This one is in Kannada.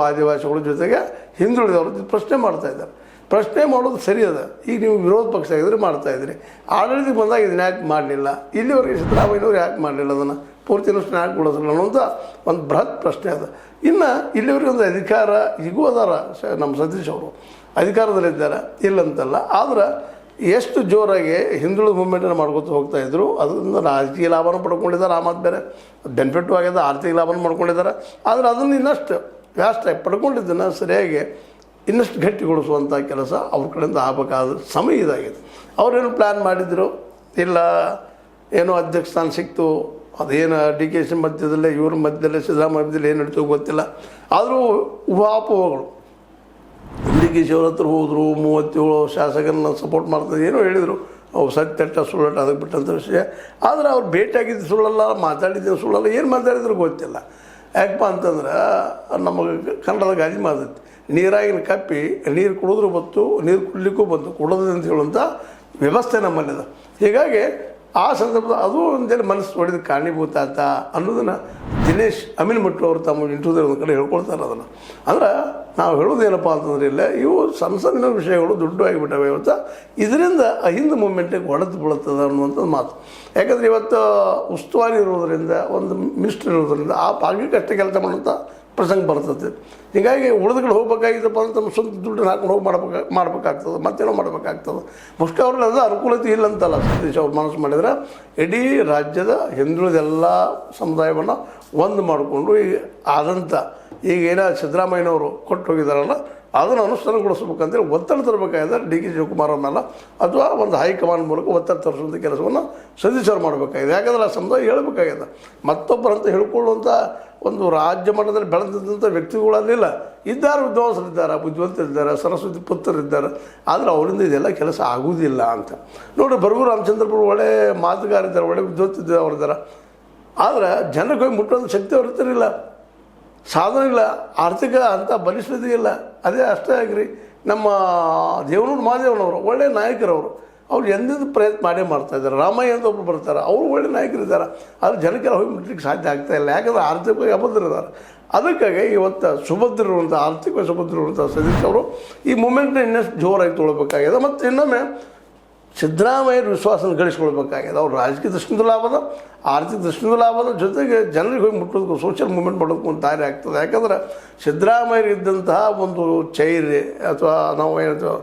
ಆದಿವಾಸಿಗಳ ಜೊತೆಗೆ ಹಿಂದುಳಿದವರು ಪ್ರಶ್ನೆ ಮಾಡ್ತಾ ಇದ್ದಾರೆ. ಪ್ರಶ್ನೆ ಮಾಡೋದು ಸರಿ ಅದ. ಈಗ ನೀವು ವಿರೋಧ ಪಕ್ಷ ಆಗಿದ್ರೆ ಮಾಡ್ತಾಯಿದ್ರಿ, ಆಡಳಿತಕ್ಕೆ ಬಂದಾಗ ಇದನ್ನ ಯಾಕೆ ಮಾಡಲಿಲ್ಲ, ಇಲ್ಲಿವರೆಗೆ ಸಿದ್ದರಾಮಯ್ಯನವ್ರು ಯಾಕೆ ಮಾಡಲಿಲ್ಲ, ಅದನ್ನು ಪೂರ್ತಿ ಅನುಷ್ಠಾನ ಯಾಕೆ ಕೊಡಿಸಲಿಲ್ಲ ಅನ್ನೋಂಥ ಒಂದು ಬೃಹತ್ ಪ್ರಶ್ನೆ ಅದ. ಇನ್ನು ಇಲ್ಲಿವರೆಗೆ ಒಂದು ಅಧಿಕಾರ ಈಗೂ ಅದಾರ ನಮ್ಮ ಸತೀಶ್ ಅವರು ಅಧಿಕಾರದಲ್ಲಿದ್ದಾರೆ, ಇಲ್ಲಂತಲ್ಲ. ಆದ್ರೆ ಎಷ್ಟು ಜೋರಾಗಿ ಹಿಂದುಳಿದ ಮೂವ್ಮೆಂಟನ್ನು ಮಾಡ್ಕೊತ ಹೋಗ್ತಾಯಿದ್ರು. ಅದರಿಂದ ರಾಜಕೀಯ ಲಾಭನ ಪಡ್ಕೊಂಡಿದ್ದಾರೆ, ಆ ಮಾತು ಬೇರೆ, ಬೆನಿಫಿಟ್ಟು ಆಗಿದೆ, ಆರ್ಥಿಕ ಲಾಭನ ಮಾಡ್ಕೊಂಡಿದ್ದಾರೆ. ಆದರೆ ಅದನ್ನು ಇನ್ನಷ್ಟು ವ್ಯಾಸ್ಟ್ ಪಡ್ಕೊಂಡಿದ್ದನ್ನು ಸರಿಯಾಗಿ ಇನ್ನಷ್ಟು ಗಟ್ಟಿಗೊಳಿಸುವಂಥ ಕೆಲಸ ಅವ್ರ ಕಡೆಯಿಂದ ಆಗಬೇಕಾದ ಸಮಯ ಇದಾಗಿದೆ. ಅವರೇನು ಪ್ಲ್ಯಾನ್ ಮಾಡಿದ್ರು, ಇಲ್ಲ ಏನೋ ಅಧ್ಯಕ್ಷ ಸ್ಥಾನ ಸಿಕ್ತು, ಅದೇನು DK ಮಧ್ಯದಲ್ಲೇ ಇವ್ರ ಮಧ್ಯದಲ್ಲೇ ಸಿದ್ದರಾಮಯ್ಯ ಮಧ್ಯದಲ್ಲಿ ಏನು ನಡೀತು ಗೊತ್ತಿಲ್ಲ. ಆದರೂ ಊಹಾಪೋಹಗಳು DK ಅವ್ರ ಹತ್ರ ಹೋದರು, 37 ಶಾಸಕರನ್ನ ಸಪೋರ್ಟ್ ಮಾಡ್ತಾರೆ ಏನೋ ಹೇಳಿದರು. ಅವು ಸತ್ಯಟ್ಟ ಸುಳ್ಳಟ್ಟ ಅದಕ್ಕೆ ಬಿಟ್ಟಂಥ ವಿಷಯ. ಆದರೆ ಅವ್ರು ಭೇಟಿಯಾಗಿದ್ದು ಸುಳ್ಳಲ್ಲ, ಮಾತಾಡಿದ್ದು ಸುಳ್ಳಲ್ಲ, ಏನು ಮಾತಾಡಿದ್ರು ಗೊತ್ತಿಲ್ಲ. ಯಾಕಪ್ಪ ಅಂತಂದ್ರೆ ನಮಗೆ ಕನ್ನಡದ ಗಾದಿ ಮಾತೈತಿ, ನೀರಾಗಿನ ಕಪ್ಪಿ ನೀರು ಕುಡಿದ್ರೂ ಬಂತು, ನೀರು ಕುಡ್ಲಿಕ್ಕೂ ಬಂತು, ಕುಡೋದು ಅಂತ ಹೇಳುವಂಥ ವ್ಯವಸ್ಥೆ ನಮ್ಮಲ್ಲಿದೆ. ಹೀಗಾಗಿ ಆ ಸಂದರ್ಭದ ಅದು ಒಂದೇನು ಮನಸ್ಸು ಹೊಡೆದು ಕಾರಣೀಭೂತ ಆತ ಅನ್ನೋದನ್ನು ದಿನೇಶ್ ಅಮೀನ್ಮಠ್ ಅವರು ತಮ್ಮ ಇಂಟರ್ವ್ಯೂದಲ್ಲಿ ಒಂದು ಕಡೆ ಹೇಳ್ಕೊಳ್ತಾರೆ. ಅದನ್ನು ಅಂದ್ರೆ ನಾವು ಹೇಳೋದೇನಪ್ಪ ಅಂತಂದ್ರೆ ಇಲ್ಲ, ಇವು ಸಣ್ಣ ಸಣ್ಣ ವಿಷಯಗಳು ದೊಡ್ಡ ಆಗಿಬಿಟ್ಟವೆ. ಇವತ್ತು ಇದರಿಂದ ಅಹಿಂದ ಮೂಮೆಂಟಿಗೆ ಹೊಡೆದು ಬೀಳುತ್ತದೆ ಅನ್ನುವಂಥದ್ದು ಮಾತು. ಯಾಕಂದರೆ ಇವತ್ತು ಉಸ್ತುವಾರಿ ಇರೋದರಿಂದ, ಒಂದು ಮಿನಿಸ್ಟರ್ ಇರೋದರಿಂದ ಆ ಭಾಗಕ್ಕೆ ಅಷ್ಟೇ ಕೆಲಸ ಮಾಡೋಂಥ ಪ್ರಸಂಗ ಬರ್ತದೆ. ಹೀಗಾಗಿ ಉಳಿದುಗಳು ಹೋಗ್ಬೇಕಾಗಿದ್ದಪ್ಪ ಅಂತ ತಮ್ಮ ಸ್ವಂತ ದುಡ್ಡನ್ನು ಹಾಕೊಂಡು ಹೋಗಿ ಮಾಡ್ಬೇಕಾಗ್ತದೆ, ಮತ್ತೇನೋ ಮಾಡಬೇಕಾಗ್ತದೆ. ಮುಖ್ಯ ಅವ್ರಲ್ಲಿ ಅದು ಅನುಕೂಲತೆ ಇಲ್ಲ ಅಂತಲ್ಲ. ಸತೀಶ್ ಅವ್ರು ಮನಸ್ಸು ಮಾಡಿದ್ರೆ ಇಡೀ ರಾಜ್ಯದ ಹಿಂದುಳಿದೆಲ್ಲ ಸಮುದಾಯವನ್ನು ಒಂದು ಮಾಡಿಕೊಂಡು ಈಗ ಆದಂಥ ಈಗೇನ ಸಿದ್ದರಾಮಯ್ಯನವರು ಕೊಟ್ಟು ಹೋಗಿದ್ದಾರಲ್ಲ ಅದನ್ನು ಅನುಷ್ಠಾನಗೊಳಿಸ್ಬೇಕಂತೇಳಿ ಒತ್ತಡ ತರಬೇಕಾಗಿದೆ DK ಶಿವಕುಮಾರ್ ಅನ್ನಲ್ಲ, ಅಥವಾ ಒಂದು ಹೈಕಮಾಂಡ್ ಮೂಲಕ ಒತ್ತಡ ತರಿಸುವಂಥ ಕೆಲಸವನ್ನು ಸತೀಶ್ ಅವ್ರು ಮಾಡಬೇಕಾಗಿದೆ. ಯಾಕಂದ್ರೆ ಆ ಸಮುದಾಯ ಹೇಳಬೇಕಾಗಿದೆ. ಮತ್ತೊಬ್ಬರಂತ ಹೇಳ್ಕೊಳ್ಳುವಂಥ ಒಂದು ರಾಜ್ಯ ಮಟ್ಟದಲ್ಲಿ ಬೆಳೆದಂಥ ವ್ಯಕ್ತಿಗಳಲ್ಲಿಲ್ಲ. ಇದ್ದಾರೆ, ವಿದ್ವಾಂಸರಿದ್ದಾರೆ, ಬುದ್ಧಿವಂತರಿದ್ದಾರೆ, ಸರಸ್ವತಿ ಪುತ್ರರಿದ್ದಾರೆ. ಆದರೆ ಅವರಿಂದ ಇದೆಲ್ಲ ಕೆಲಸ ಆಗುವುದಿಲ್ಲ ಅಂತ ನೋಡಿ. ಬರಗೂರು ರಾಮಚಂದ್ರಪುರ ಒಳ್ಳೆ ಮಾತುಗಾರಿದ್ದಾರೆ, ಒಳ್ಳೆ ವಿದ್ವತ್ತಿದ್ದಾರೆ, ಅವರಿದ್ದಾರೆ. ಆದರೆ ಜನಕ್ಕೆ ಹೋಗಿ ಮುಟ್ಟೋದು ಶಕ್ತಿ ಅವ್ರ ಇರ್ತಿರಲಿಲ್ಲ, ಸಾಧನೆ ಇಲ್ಲ, ಆರ್ಥಿಕ ಅಂಥ ಬಲಿಷ್ಠತೆ ಇಲ್ಲ. ಅದೇ ಅಷ್ಟೇ ಆಗಿರಿ. ನಮ್ಮ ದೇವನೂರು ಮಹಾದೇವನವರು ಒಳ್ಳೆಯ ನಾಯಕರವರು, ಅವ್ರು ಎಂದಿದ್ದು ಪ್ರಯತ್ನ ಮಾಡೇ ಮಾಡ್ತಾಯಿದ್ದಾರೆ. ರಾಮಯ್ಯ ಅಂತ ಒಬ್ಬರು ಬರ್ತಾರೆ, ಅವರು ಒಳ್ಳೆ ನಾಯಕರಿದ್ದಾರೆ. ಆದರೆ ಜನಕ್ಕೆಲ್ಲ ಹೋಗಿ ಮುಟ್ಲಿಕ್ಕೆ ಸಾಧ್ಯ ಆಗ್ತಾಯಿಲ್ಲ. ಯಾಕಂದರೆ ಆರ್ಥಿಕವಾಗಿ ಅಭದ್ರಿದ್ದಾರೆ. ಅದಕ್ಕಾಗಿ ಇವತ್ತು ಸುಭದ್ರಿರುವಂಥ, ಆರ್ಥಿಕವಾಗಿ ಸುಭದ್ರಿರುವಂಥ ಸತೀಶ್ ಅವರು ಈ ಮೂಮೆಂಟ್ನ ಇನ್ನಷ್ಟು ಜೋರಾಗಿ ತೊಗೊಳ್ಬೇಕಾಗಿದೆ. ಮತ್ತು ಇನ್ನೊಮ್ಮೆ ಸಿದ್ದರಾಮಯ್ಯರ ವಿಶ್ವಾಸನ ಗಳಿಸ್ಕೊಳ್ಬೇಕಾಗಿದೆ. ಅವ್ರು ರಾಜಕೀಯ ದೃಷ್ಟಿಯಿಂದ ಲಾಭದ, ಆರ್ಥಿಕ ದೃಷ್ಟಿಯಿಂದ ಲಾಭದ, ಜೊತೆಗೆ ಜನರಿಗೆ ಹೋಗಿ ಮುಟ್ಟೋದಕ್ಕೂ, ಸೋಷಿಯಲ್ ಮೂವ್ಮೆಂಟ್ ಮಾಡೋದಕ್ಕೂ ಒಂದು ದಾರಿ ಆಗ್ತದೆ. ಯಾಕಂದ್ರೆ ಸಿದ್ದರಾಮಯ್ಯರಿದ್ದಂತಹ ಒಂದು ಚೈರ್ಯ ಅಥವಾ ನಾವು ಏನಂತ